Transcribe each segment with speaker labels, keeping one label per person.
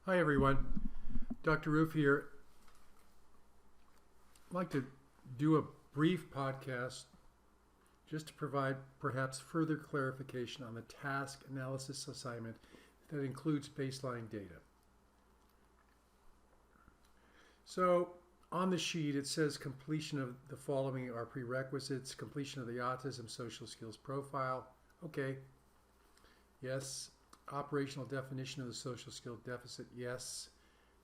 Speaker 1: Hi everyone, Dr. Roof here. I'd like to do a brief podcast just to provide perhaps further clarification on the task analysis assignment that includes baseline data. So on the sheet it says completion of the following are prerequisites: completion of the autism social skills profile. Okay, yes. Operational definition of the social skill deficit, yes.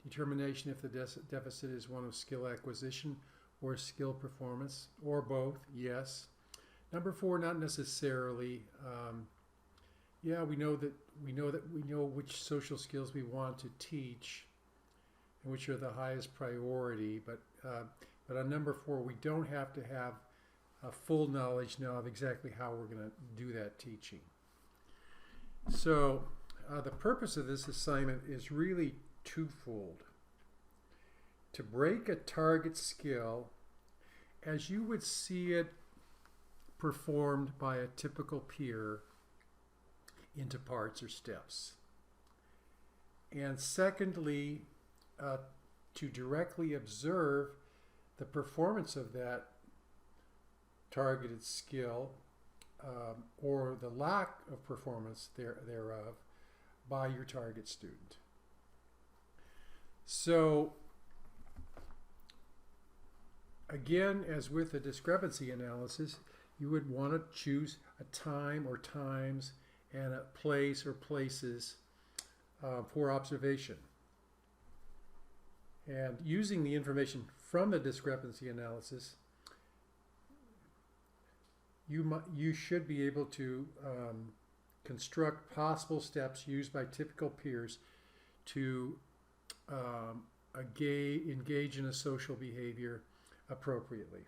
Speaker 1: Determination if the deficit is one of skill acquisition or skill performance, or both, yes. Number 4, not necessarily. Yeah, we know which social skills we want to teach and which are the highest priority, but on number 4, we don't have to have a full knowledge now of exactly how we're going to do that teaching. So the purpose of this assignment is really twofold. To break a target skill as you would see it performed by a typical peer into parts or steps. And secondly, to directly observe the performance of that targeted skill or the lack of performance thereof by your target student. So again, as with the discrepancy analysis, you would want to choose a time or times and a place or places for observation. And using the information from the discrepancy analysis, you should be able to construct possible steps used by typical peers to engage in a social behavior appropriately.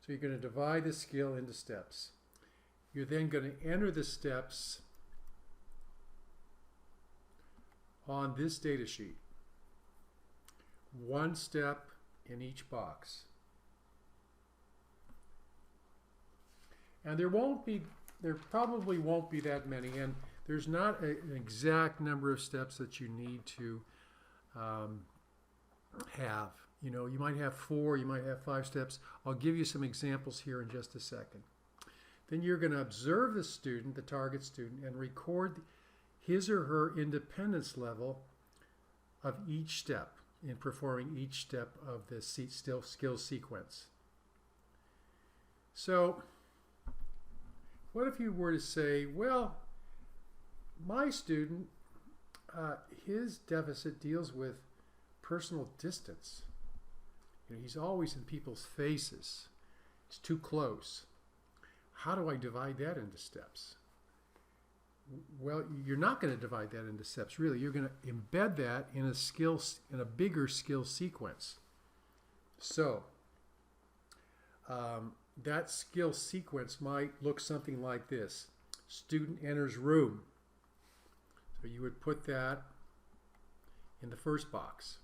Speaker 1: So you're going to divide the skill into steps. You're then going to enter the steps on this data sheet. One step in each box. And there probably won't be that many, and there's not an exact number of steps that you need to have. You know, you might have 4, you might have 5 steps. I'll give you some examples here in just a second. Then you're going to observe the student, the target student, and record his or her independence level of each step in performing each step of the skill sequence. So what if you were to say, well, my student, his deficit deals with personal distance. You know, he's always in people's faces. It's too close. How do I divide that into steps? Well, you're not going to divide that into steps, really. You're going to embed that in a bigger skill sequence. So that skill sequence might look something like this. Student enters room. So you would put that in the first box.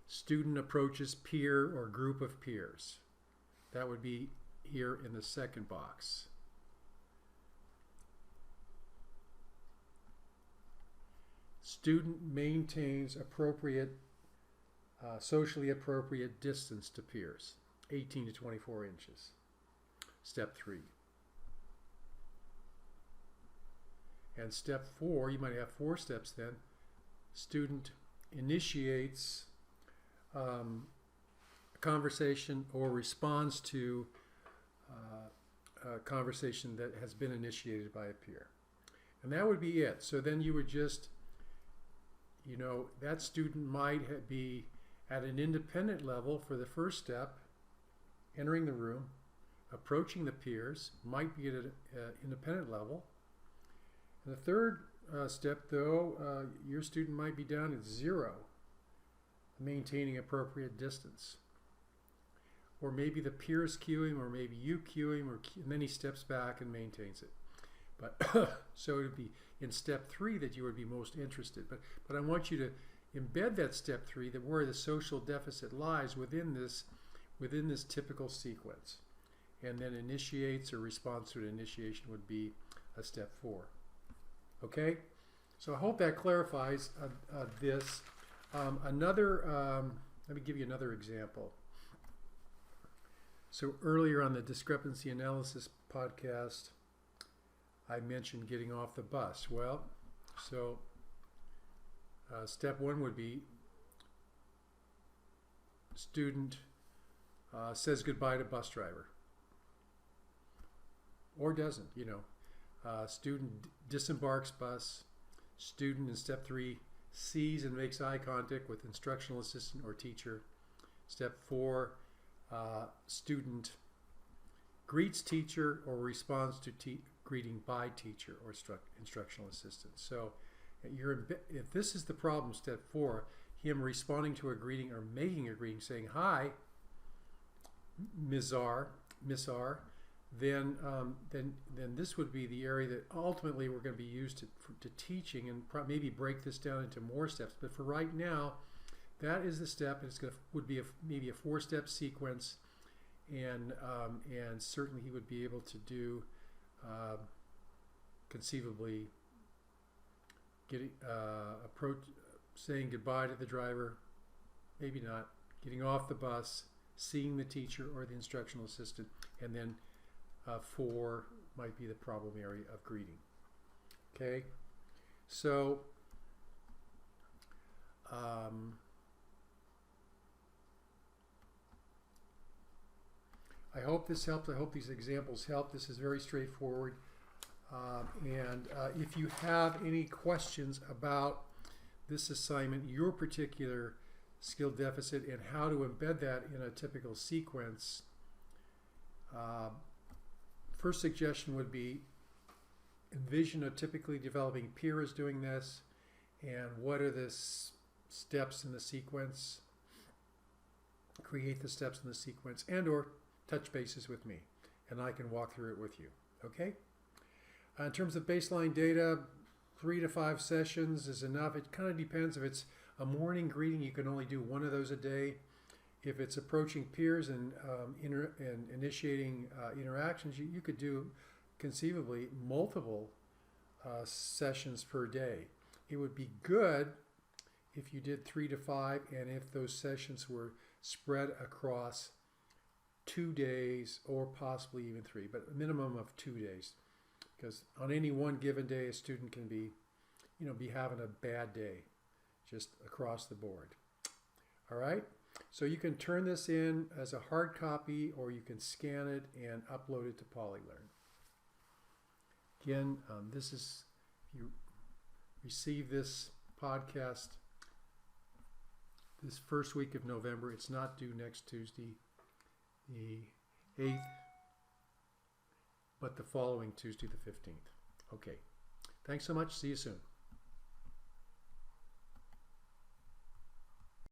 Speaker 1: Student approaches peer or group of peers. That would be here in the second box. Student maintains socially appropriate distance to peers. 18 to 24 inches. Step 3. And step 4, you might have 4 steps then. Student initiates a conversation or responds to a conversation that has been initiated by a peer. And that would be it. So then you would just, you know, that student might be at an independent level for the first step, entering the room, approaching the peers, might be at an independent level. And the third step, though, your student might be down at 0, maintaining appropriate distance. Or maybe the peers cue him, or maybe you cue him, and then he steps back and maintains it. But so it would be in step 3 that you would be most interested. But I want you to embed that step 3, that where the social deficit lies within this typical sequence, and then initiates or responds to an initiation would be a step 4. Okay, So I hope that clarifies this. Let me give you another example. So earlier on the discrepancy analysis podcast, I mentioned getting off the bus. Well, so step one would be student says goodbye to bus driver, or doesn't, student disembarks bus. Student in step 3 sees and makes eye contact with instructional assistant or teacher. Step 4, student greets teacher or responds to greeting by teacher or instructional assistant. So if this is the problem, step 4, him responding to a greeting or making a greeting saying, "Hi, Ms. R," then this would be the area that ultimately we're going to be used to teaching, and maybe break this down into more steps. But for right now, that is the step. Would be maybe a 4-step sequence, and certainly he would be able to do conceivably saying goodbye to the driver, maybe not, getting off the bus, seeing the teacher or the instructional assistant, and then 4 might be the problem area of greeting. Okay, so I hope this helps. I hope these examples help. This is very straightforward. And if you have any questions about this assignment, your particular skill deficit, and how to embed that in a typical sequence, first suggestion would be envision a typically developing peer as doing this, and what are the steps in the sequence. Create the steps in the sequence, and or touch bases with me, and I can walk through it with you. Okay? In terms of baseline data, 3 to 5 sessions is enough. It kind of depends. If it's a morning greeting, you can only do 1 of those a day. If it's approaching peers and initiating interactions, you could do conceivably multiple sessions per day. It would be good if you did 3 to 5, and if those sessions were spread across 2 days, or possibly even 3, but a minimum of 2 days. Because on any one given day, a student can be having a bad day, just across the board. All right? So you can turn this in as a hard copy, or you can scan it and upload it to PolyLearn. Again, if you receive this podcast this first week of November, it's not due next Tuesday, the 8th, but the following Tuesday, the 15th. Okay. Thanks so much. See you soon.